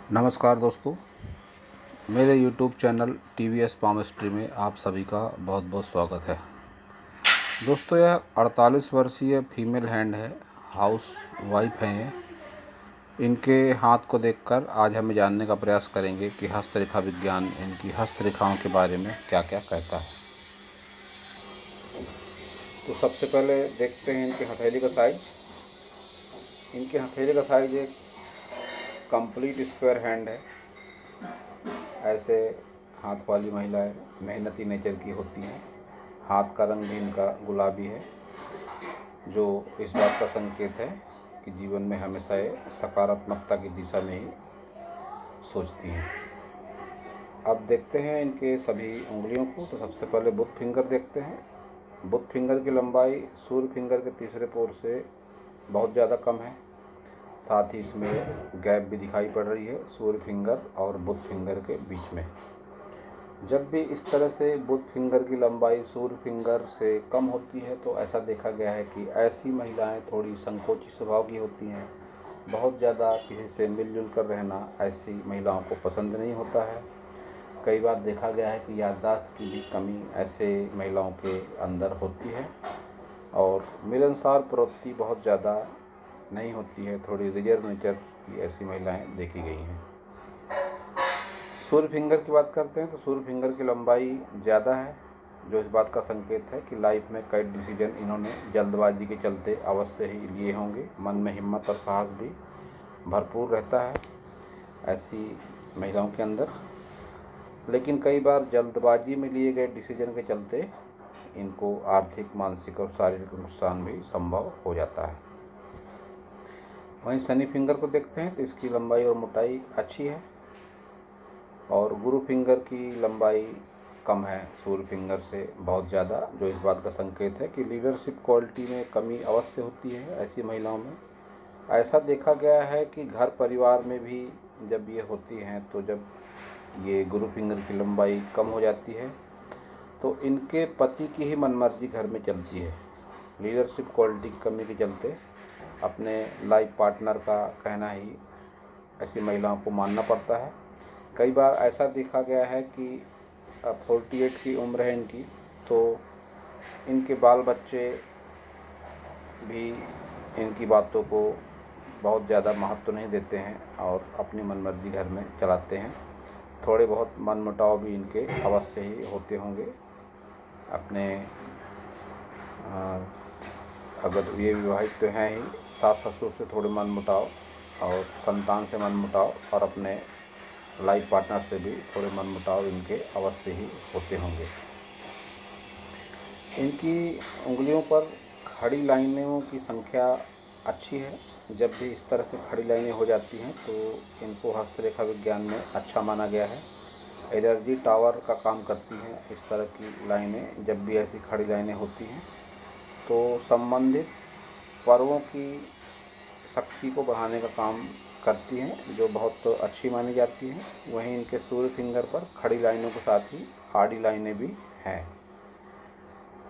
नमस्कार दोस्तों, मेरे YouTube चैनल TVS पामिस्ट्री में आप सभी का बहुत बहुत स्वागत है। दोस्तों, यह 48 वर्षीय फीमेल हैंड है, हाउस वाइफ हैं ये। इनके हाथ को देखकर आज हम जानने का प्रयास करेंगे कि हस्तरेखा विज्ञान इनकी हस्तरेखाओं के बारे में क्या क्या कहता है। तो सबसे पहले देखते हैं इनके हथेली का साइज। इनके हथेली का साइज एक कंप्लीट स्क्वायर हैंड है। ऐसे हाथ वाली महिलाएं मेहनती नेचर की होती हैं। हाथ का रंग भी इनका गुलाबी है, जो इस बात का संकेत है कि जीवन में हमेशा ये सकारात्मकता की दिशा में ही सोचती हैं। अब देखते हैं इनके सभी उंगलियों को। तो सबसे पहले बुथ फिंगर देखते हैं। बुथ फिंगर की लंबाई सूर्य फिंगर के तीसरे पोर से बहुत ज़्यादा कम है। साथ ही इसमें गैप भी दिखाई पड़ रही है सूर्य फिंगर और बुथ फिंगर के बीच में। जब भी इस तरह से बुथ फिंगर की लंबाई सूर्य फिंगर से कम होती है तो ऐसा देखा गया है कि ऐसी महिलाएं थोड़ी संकोची स्वभाव की होती हैं। बहुत ज़्यादा किसी से मिलजुल कर रहना ऐसी महिलाओं को पसंद नहीं होता है। कई बार देखा गया है कि याददाश्त की भी कमी ऐसे महिलाओं के अंदर होती है और मिलनसार प्रवृत्ति बहुत ज़्यादा नहीं होती है। थोड़ी रिजर्व नेचर की ऐसी महिलाएं देखी गई हैं। सूर्य फिंगर की बात करते हैं तो सूर्य फिंगर की लंबाई ज़्यादा है, जो इस बात का संकेत है कि लाइफ में कई डिसीजन इन्होंने जल्दबाजी के चलते अवश्य ही लिए होंगे। मन में हिम्मत और साहस भी भरपूर रहता है ऐसी महिलाओं के अंदर, लेकिन कई बार जल्दबाजी में लिए गए डिसीजन के चलते इनको आर्थिक, मानसिक और शारीरिक नुकसान भी संभव हो जाता है। वहीं शनि फिंगर को देखते हैं तो इसकी लंबाई और मोटाई अच्छी है और गुरु फिंगर की लंबाई कम है सूर्य फिंगर से बहुत ज़्यादा, जो इस बात का संकेत है कि लीडरशिप क्वालिटी में कमी अवश्य होती है ऐसी महिलाओं में। ऐसा देखा गया है कि घर परिवार में भी जब ये होती हैं तो जब ये गुरु फिंगर की लंबाई कम हो जाती है तो इनके पति की ही मनमर्जी घर में चलती है। लीडरशिप क्वालिटी की कमी के चलते अपने लाइफ पार्टनर का कहना ही ऐसी महिलाओं को मानना पड़ता है। कई बार ऐसा देखा गया है कि 48 की उम्र है इनकी, तो इनके बाल बच्चे भी इनकी बातों को बहुत ज़्यादा महत्व नहीं देते हैं और अपनी मनमर्जी घर में चलाते हैं। थोड़े बहुत मनमुटाव भी इनके अवश्य ही होते होंगे। अपने अगर ये विवाहित तो हैं ही, सास ससुर से थोड़े मनमुटाव और संतान से मनमुटाव और अपने लाइफ पार्टनर से भी थोड़े मनमुटाव इनके अवश्य ही होते होंगे। इनकी उंगलियों पर खड़ी लाइनों की संख्या अच्छी है। जब भी इस तरह से खड़ी लाइनें हो जाती हैं तो इनको हस्तरेखा विज्ञान में अच्छा माना गया है। एनर्जी टावर का काम करती हैं इस तरह की लाइनें। जब भी ऐसी खड़ी लाइनें होती हैं तो संबंधित पर्वों की शक्ति को बढ़ाने का काम करती हैं, जो बहुत अच्छी मानी जाती हैं। वहीं इनके सूर्य फिंगर पर खड़ी लाइनों के साथ ही आड़ी लाइनें भी हैं,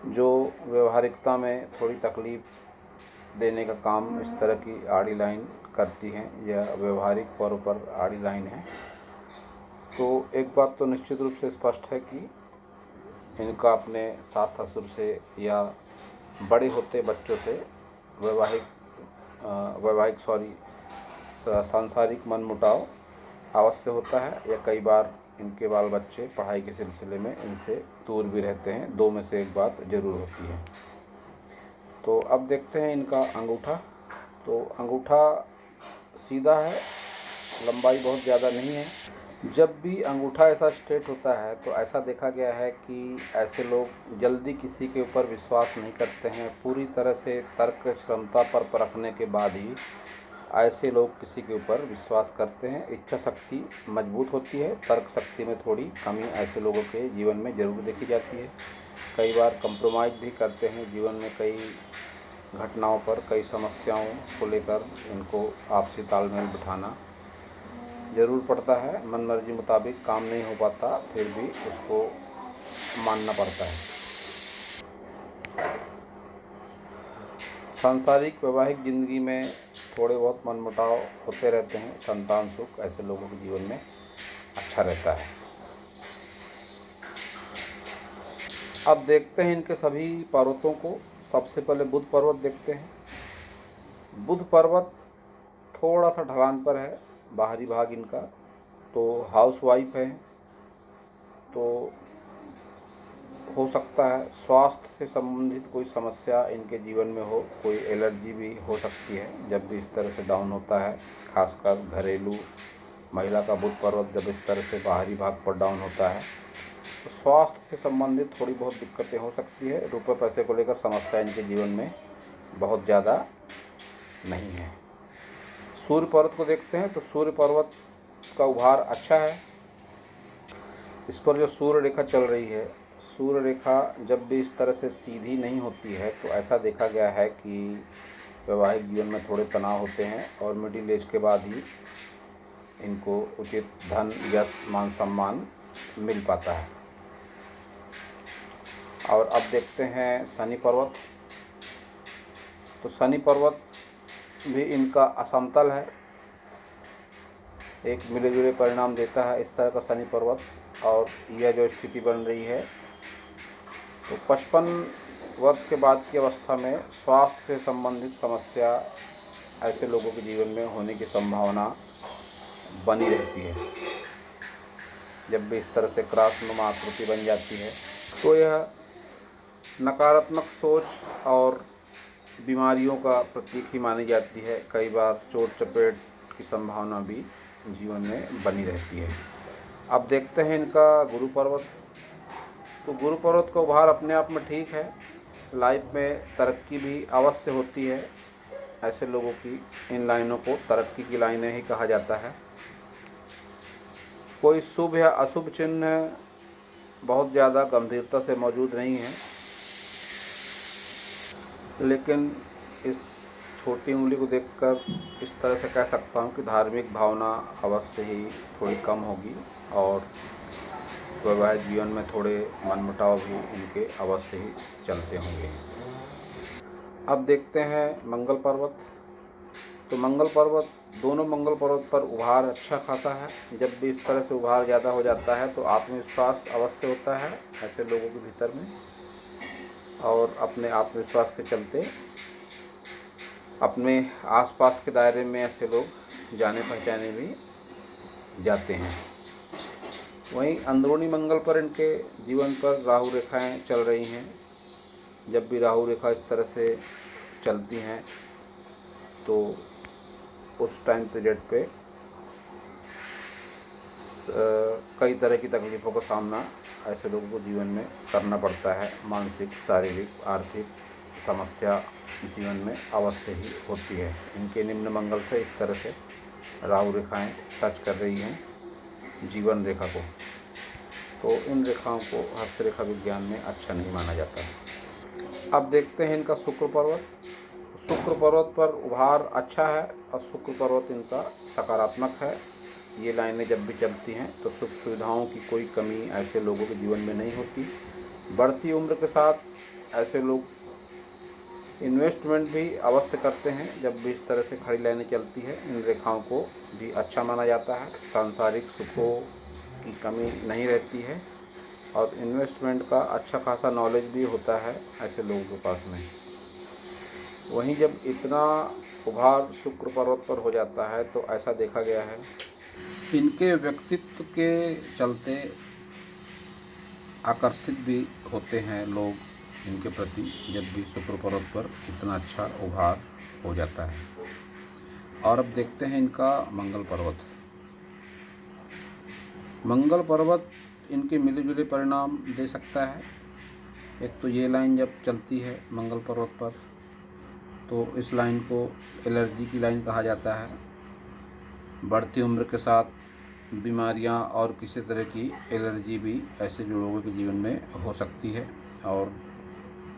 जो व्यवहारिकता में थोड़ी तकलीफ देने का काम इस तरह की आड़ी लाइन करती हैं। यह व्यवहारिक तौर पर आड़ी लाइन है। तो एक बात तो निश्चित रूप से स्पष्ट है कि इनका अपने सास ससुर से या बड़े होते बच्चों से सांसारिक मनमुटाव अवश्य होता है, या कई बार इनके बाल बच्चे पढ़ाई के सिलसिले में इनसे दूर भी रहते हैं। दो में से एक बात ज़रूर होती है। तो अब देखते हैं इनका अंगूठा। तो अंगूठा सीधा है, लंबाई बहुत ज़्यादा नहीं है। जब भी अंगूठा ऐसा स्ट्रेट होता है तो ऐसा देखा गया है कि ऐसे लोग जल्दी किसी के ऊपर विश्वास नहीं करते हैं। पूरी तरह से तर्क क्षमता पर परखने के बाद ही ऐसे लोग किसी के ऊपर विश्वास करते हैं। इच्छा शक्ति मजबूत होती है, तर्क शक्ति में थोड़ी कमी ऐसे लोगों के जीवन में ज़रूर देखी जाती है। कई बार कंप्रोमाइज़ भी करते हैं जीवन में। कई घटनाओं पर, कई समस्याओं को लेकर इनको आपसी तालमेल बिठाना ज़रूर पड़ता है। मनमर्जी मुताबिक काम नहीं हो पाता, फिर भी उसको मानना पड़ता है। सांसारिक वैवाहिक ज़िंदगी में थोड़े बहुत मनमुटाव होते रहते हैं। संतान सुख ऐसे लोगों के जीवन में अच्छा रहता है। अब देखते हैं इनके सभी पर्वतों को। सबसे पहले बुध पर्वत देखते हैं। बुध पर्वत थोड़ा सा ढलान पर है, बाहरी भाग इनका। तो हाउस वाइफ है, तो हो सकता है स्वास्थ्य से संबंधित कोई समस्या इनके जीवन में हो, कोई एलर्जी भी हो सकती है जब भी इस तरह से डाउन होता है। खासकर घरेलू महिला का बुध पर्वत जब इस तरह से बाहरी भाग पर डाउन होता है तो स्वास्थ्य से संबंधित थोड़ी बहुत दिक्कतें हो सकती है। रुपये पैसे को लेकर समस्या इनके जीवन में बहुत ज़्यादा नहीं है। सूर्य पर्वत को देखते हैं तो सूर्य पर्वत का उभार अच्छा है। इस पर जो सूर्य रेखा चल रही है, सूर्य रेखा जब भी इस तरह से सीधी नहीं होती है तो ऐसा देखा गया है कि वैवाहिक जीवन में थोड़े तनाव होते हैं और मिडिल एज के बाद ही इनको उचित धन, यश, मान सम्मान मिल पाता है। और अब देखते हैं शनि पर्वत। तो शनि पर्वत भी इनका असमतल है, एक मिले जुले परिणाम देता है इस तरह का शनि पर्वत। और यह जो स्थिति बन रही है तो 55 वर्ष के बाद की अवस्था में स्वास्थ्य से संबंधित समस्या ऐसे लोगों के जीवन में होने की संभावना बनी रहती है। जब भी इस तरह से क्रॉसनुमा आकृति बन जाती है तो यह नकारात्मक सोच और बीमारियों का प्रतीक ही मानी जाती है। कई बार चोट चपेट की संभावना भी जीवन में बनी रहती है। अब देखते हैं इनका गुरु पर्वत। तो गुरु पर्वत का उभार अपने आप में ठीक है, लाइफ में तरक्की भी अवश्य होती है। ऐसे लोगों की इन लाइनों को तरक्की की लाइनें ही कहा जाता है। कोई शुभ या अशुभ चिन्ह बहुत ज़्यादा गंभीरता से मौजूद नहीं है, लेकिन इस छोटी उंगली को देखकर इस तरह से कह सकता हूँ कि धार्मिक भावना अवश्य ही थोड़ी कम होगी और वैवाहिक जीवन में थोड़े मनमुटाव भी इनके अवश्य ही चलते होंगे। अब देखते हैं मंगल पर्वत। तो मंगल पर्वत, दोनों मंगल पर्वत पर उभार अच्छा खासा है। जब भी इस तरह से उभार ज़्यादा हो जाता है तो आत्मविश्वास अवश्य होता है ऐसे लोगों के भीतर में, और अपने आत्मविश्वास के चलते अपने आसपास के दायरे में ऐसे लोग जाने पहचाने भी जाते हैं। वहीं अंदरूनी मंगल पर इनके जीवन पर राहु रेखाएं चल रही हैं। जब भी राहु रेखा इस तरह से चलती हैं तो उस टाइम पीरियड पे कई तरह की तकलीफ़ों का सामना ऐसे लोगों को जीवन में करना पड़ता है। मानसिक, शारीरिक, आर्थिक समस्या जीवन में अवश्य ही होती है। इनके निम्न मंगल से इस तरह से राहु रेखाएं टच कर रही हैं जीवन रेखा को, तो इन रेखाओं को हस्तरेखा विज्ञान में अच्छा नहीं माना जाता है। अब देखते हैं इनका शुक्र पर्वत। शुक्र पर्वत पर उभार अच्छा है और शुक्र पर्वत इनका सकारात्मक है। ये लाइनें जब भी चलती हैं तो सुख सुविधाओं की कोई कमी ऐसे लोगों के जीवन में नहीं होती। बढ़ती उम्र के साथ ऐसे लोग इन्वेस्टमेंट भी अवश्य करते हैं। जब भी इस तरह से खड़ी लाइनें चलती है इन रेखाओं को भी अच्छा माना जाता है। सांसारिक सुखों की कमी नहीं रहती है और इन्वेस्टमेंट का अच्छा खासा नॉलेज भी होता है ऐसे लोगों के पास में। वहीं जब इतना उभार शुक्र पर्वत पर हो जाता है तो ऐसा देखा गया है इनके व्यक्तित्व के चलते आकर्षित भी होते हैं लोग इनके प्रति, जब भी शुक्र पर्वत पर इतना अच्छा उभार हो जाता है। और अब देखते हैं इनका मंगल पर्वत। मंगल पर्वत इनके मिले जुले परिणाम दे सकता है। एक तो ये लाइन जब चलती है मंगल पर्वत पर तो इस लाइन को एलर्जी की लाइन कहा जाता है। बढ़ती उम्र के साथ बीमारियां और किसी तरह की एलर्जी भी ऐसे जो लोगों के जीवन में हो सकती है, और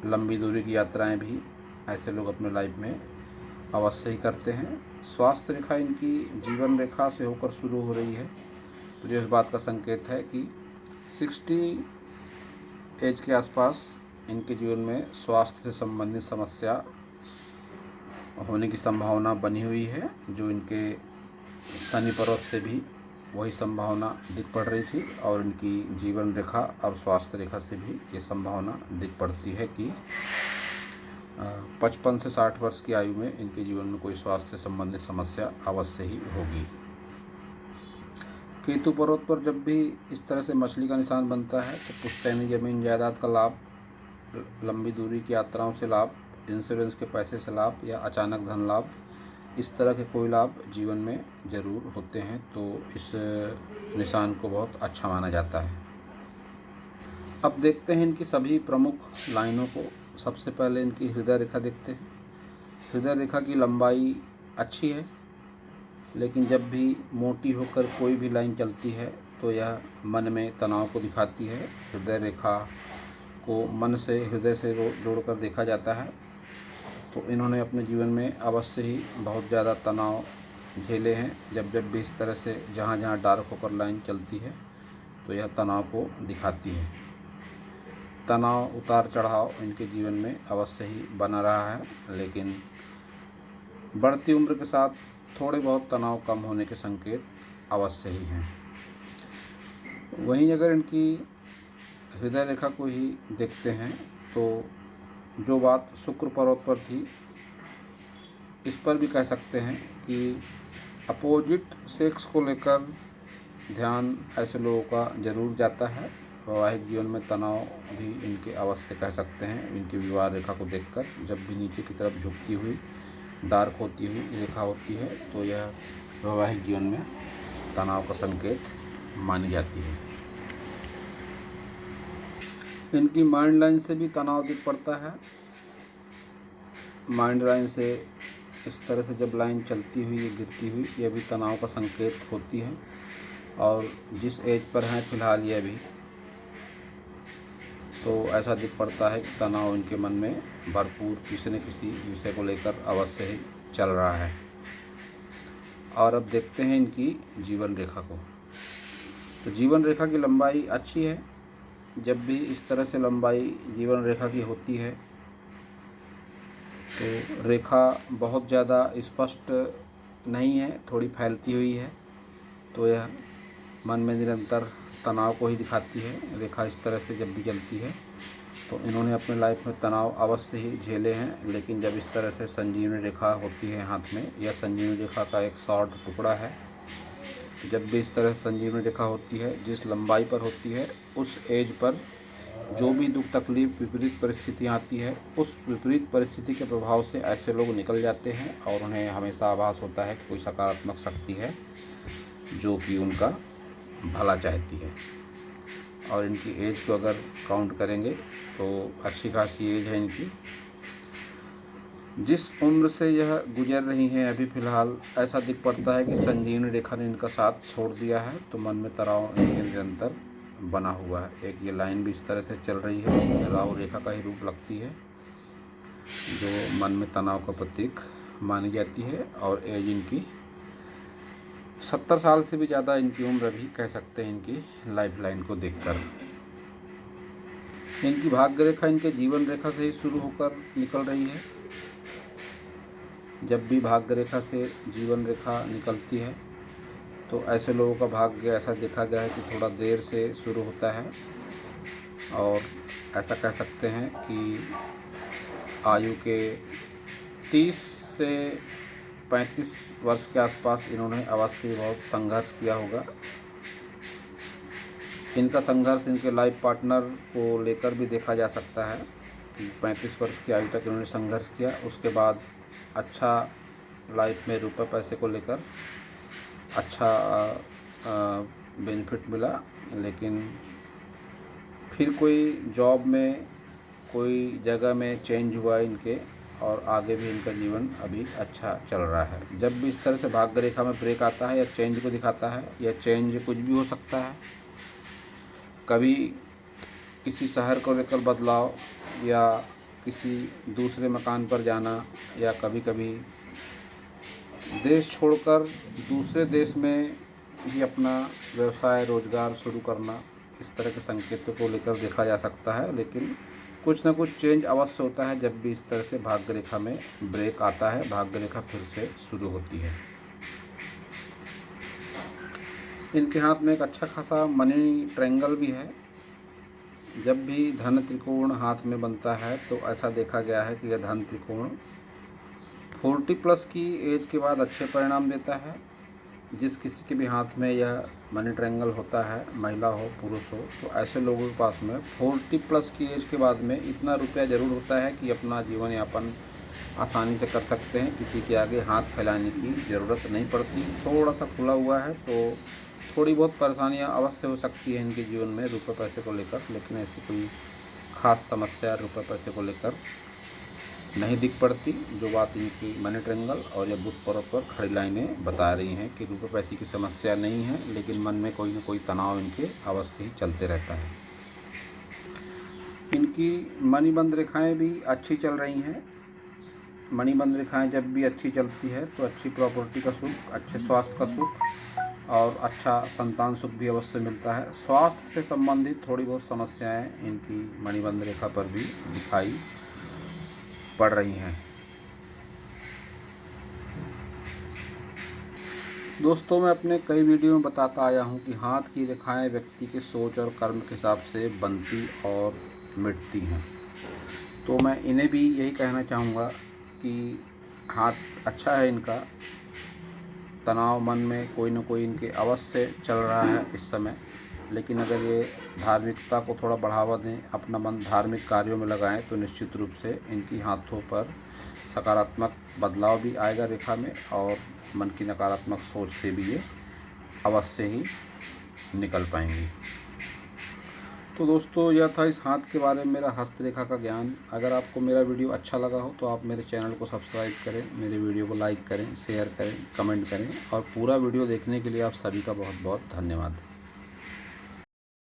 लंबी दूरी की यात्राएं भी ऐसे लोग अपने लाइफ में अवश्य ही करते हैं। स्वास्थ्य रेखा इनकी जीवन रेखा से होकर शुरू हो रही है, तो जो इस बात का संकेत है कि 60 एज के आसपास इनके जीवन में स्वास्थ्य से संबंधित समस्या होने की संभावना बनी हुई है, जो इनके शनि पर्वत से भी वही संभावना दिख पड़ रही थी, और इनकी जीवन रेखा और स्वास्थ्य रेखा से भी ये संभावना दिख पड़ती है कि 55 से 60 वर्ष की आयु में इनके जीवन में कोई स्वास्थ्य संबंधित समस्या अवश्य ही होगी। केतु पर्वत पर जब भी इस तरह से मछली का निशान बनता है तो पुश्तैनी जमीन जायदाद का लाभ, लंबी दूरी की यात्राओं से लाभ, इंश्योरेंस के पैसे से लाभ या अचानक धन लाभ, इस तरह के कोई लाभ जीवन में ज़रूर होते हैं। तो इस निशान को बहुत अच्छा माना जाता है। अब देखते हैं इनकी सभी प्रमुख लाइनों को। सबसे पहले इनकी हृदय रेखा देखते हैं। हृदय रेखा की लंबाई अच्छी है, लेकिन जब भी मोटी होकर कोई भी लाइन चलती है तो यह मन में तनाव को दिखाती है। हृदय रेखा को मन से, हृदय से जोड़कर देखा जाता है, तो इन्होंने अपने जीवन में अवश्य ही बहुत ज़्यादा तनाव झेले हैं। जब भी इस तरह से जहाँ जहाँ डार्क होकर लाइन चलती है तो यह तनाव को दिखाती है। तनाव, उतार चढ़ाव इनके जीवन में अवश्य ही बना रहा है, लेकिन बढ़ती उम्र के साथ थोड़े बहुत तनाव कम होने के संकेत अवश्य ही हैं। वहीं अगर इनकी हृदय रेखा को ही देखते हैं तो जो बात शुक्र पर्वत पर थी, इस पर भी कह सकते हैं कि अपोजिट सेक्स को लेकर ध्यान ऐसे लोगों का ज़रूर जाता है। वैवाहिक जीवन में तनाव भी इनके अवश्य कह सकते हैं। इनकी विवाह रेखा को देखकर जब भी नीचे की तरफ झुकती हुई डार्क होती हुई रेखा होती है तो यह वैवाहिक जीवन में तनाव का संकेत मानी जाती है। इनकी माइंड लाइन से भी तनाव दिख पड़ता है। माइंड लाइन से इस तरह से जब लाइन चलती हुई या गिरती हुई, यह भी तनाव का संकेत होती है। और जिस एज पर हैं फिलहाल ये भी, तो ऐसा दिख पड़ता है कि तनाव इनके मन में भरपूर किसी न किसी विषय को लेकर अवश्य ही चल रहा है। और अब देखते हैं इनकी जीवन रेखा को। तो जीवन रेखा की लंबाई अच्छी है। जब भी इस तरह से लंबाई जीवन रेखा की होती है तो रेखा बहुत ज़्यादा स्पष्ट नहीं है, थोड़ी फैलती हुई है, तो यह मन में निरंतर तनाव को ही दिखाती है। रेखा इस तरह से जब भी चलती है तो इन्होंने अपने लाइफ में तनाव अवश्य ही झेले हैं, लेकिन जब इस तरह से संजीवनी रेखा होती है हाथ में, यह संजीवनी रेखा का एक शॉर्ट टुकड़ा है। जब भी इस तरह से संजीवनी रेखा होती है, जिस लंबाई पर होती है, उस एज पर जो भी दुख तकलीफ विपरीत परिस्थितियाँ आती है, उस विपरीत परिस्थिति के प्रभाव से ऐसे लोग निकल जाते हैं और उन्हें हमेशा आभास होता है कि कोई सकारात्मक शक्ति है जो कि उनका भला चाहती है। और इनकी एज को अगर काउंट करेंगे तो अच्छी खासी एज है इनकी। जिस उम्र से यह गुजर रही हैं अभी फ़िलहाल, ऐसा दिख पड़ता है कि संजीवनी रेखा ने इनका साथ छोड़ दिया है, तो मन में तनाव इनके निरंतर बना हुआ है। एक ये लाइन भी इस तरह से चल रही है, राहु रेखा का ही रूप लगती है, जो मन में तनाव का प्रतीक मानी जाती है। और एज इनकी 70 साल से भी ज़्यादा इनकी उम्र भी कह सकते हैं इनकी लाइफ लाइन को देखकर। इनकी भाग्य रेखा इनके जीवन रेखा से ही शुरू होकर निकल रही है। जब भी भाग्य रेखा से जीवन रेखा निकलती है तो ऐसे लोगों का भाग्य ऐसा देखा गया है कि थोड़ा देर से शुरू होता है, और ऐसा कह सकते हैं कि आयु के 30 से 35 वर्ष के आसपास इन्होंने अवश्य बहुत संघर्ष किया होगा। इनका संघर्ष इनके लाइफ पार्टनर को लेकर भी देखा जा सकता है कि 35 वर्ष की आयु तक इन्होंने संघर्ष किया, उसके बाद अच्छा लाइफ में रुपए पैसे को लेकर अच्छा बेनिफिट मिला, लेकिन फिर कोई जॉब में, कोई जगह में चेंज हुआ इनके, और आगे भी इनका जीवन अभी अच्छा चल रहा है। जब भी इस तरह से भाग्य रेखा में ब्रेक आता है या चेंज को दिखाता है, या चेंज कुछ भी हो सकता है, कभी किसी शहर को लेकर बदलाव, या किसी दूसरे मकान पर जाना, या कभी कभी देश छोड़कर दूसरे देश में भी अपना व्यवसाय रोजगार शुरू करना, इस तरह के संकेतों को लेकर देखा जा सकता है, लेकिन कुछ ना कुछ चेंज अवश्य होता है जब भी इस तरह से भाग्य रेखा में ब्रेक आता है, भाग्य रेखा फिर से शुरू होती है। इनके हाथ में एक अच्छा खासा मनी ट्रायंगल भी है। जब भी धन त्रिकोण हाथ में बनता है तो ऐसा देखा गया है कि यह धन त्रिकोण 40+ की एज के बाद अच्छे परिणाम देता है। जिस किसी के भी हाथ में यह मनी ट्रायंगल होता है, महिला हो पुरुष हो, तो ऐसे लोगों के पास में 40+ की एज के बाद में इतना रुपया ज़रूर होता है कि अपना जीवन यापन आसानी से कर सकते हैं। किसी के आगे हाथ फैलाने की ज़रूरत नहीं पड़ती। थोड़ा सा खुला हुआ है तो थोड़ी बहुत परेशानियां अवश्य हो सकती है इनके जीवन में रुपये पैसे को लेकर, लेकिन ऐसी कोई ख़ास समस्या रुपये पैसे को लेकर नहीं दिख पड़ती। जो बात इनकी मनी ट्रायंगल और या बुध पर्वत पर खड़ी लाइनें बता रही हैं कि रुपये पैसे की समस्या नहीं है, लेकिन मन में कोई ना कोई तनाव इनके अवश्य ही चलते रहता है। इनकी मणिबंध रेखाएं भी अच्छी चल रही हैं। मणिबंध रेखाएं जब भी अच्छी चलती है तो अच्छी प्रॉपर्टी का सुख, अच्छे स्वास्थ्य का सुख और अच्छा संतान सुख भी अवश्य मिलता है। स्वास्थ्य से संबंधित थोड़ी बहुत समस्याएं इनकी मणिबंध रेखा पर भी दिखाई पड़ रही हैं। दोस्तों, मैं अपने कई वीडियो में बताता आया हूं कि हाथ की रेखाएं व्यक्ति के सोच और कर्म के हिसाब से बनती और मिटती हैं। तो मैं इन्हें भी यही कहना चाहूँगा कि हाथ अच्छा है इनका, तनाव मन में कोई न कोई इनके अवश्य चल रहा है इस समय, लेकिन अगर ये धार्मिकता को थोड़ा बढ़ावा दें, अपना मन धार्मिक कार्यों में लगाएं तो निश्चित रूप से इनकी हाथों पर सकारात्मक बदलाव भी आएगा रेखा में, और मन की नकारात्मक सोच से भी ये अवश्य ही निकल पाएंगी। तो दोस्तों, यह था इस हाथ के बारे में मेरा हस्तरेखा का ज्ञान। अगर आपको मेरा वीडियो अच्छा लगा हो तो आप मेरे चैनल को सब्सक्राइब करें, मेरे वीडियो को लाइक करें, शेयर करें, कमेंट करें, और पूरा वीडियो देखने के लिए आप सभी का बहुत बहुत धन्यवाद।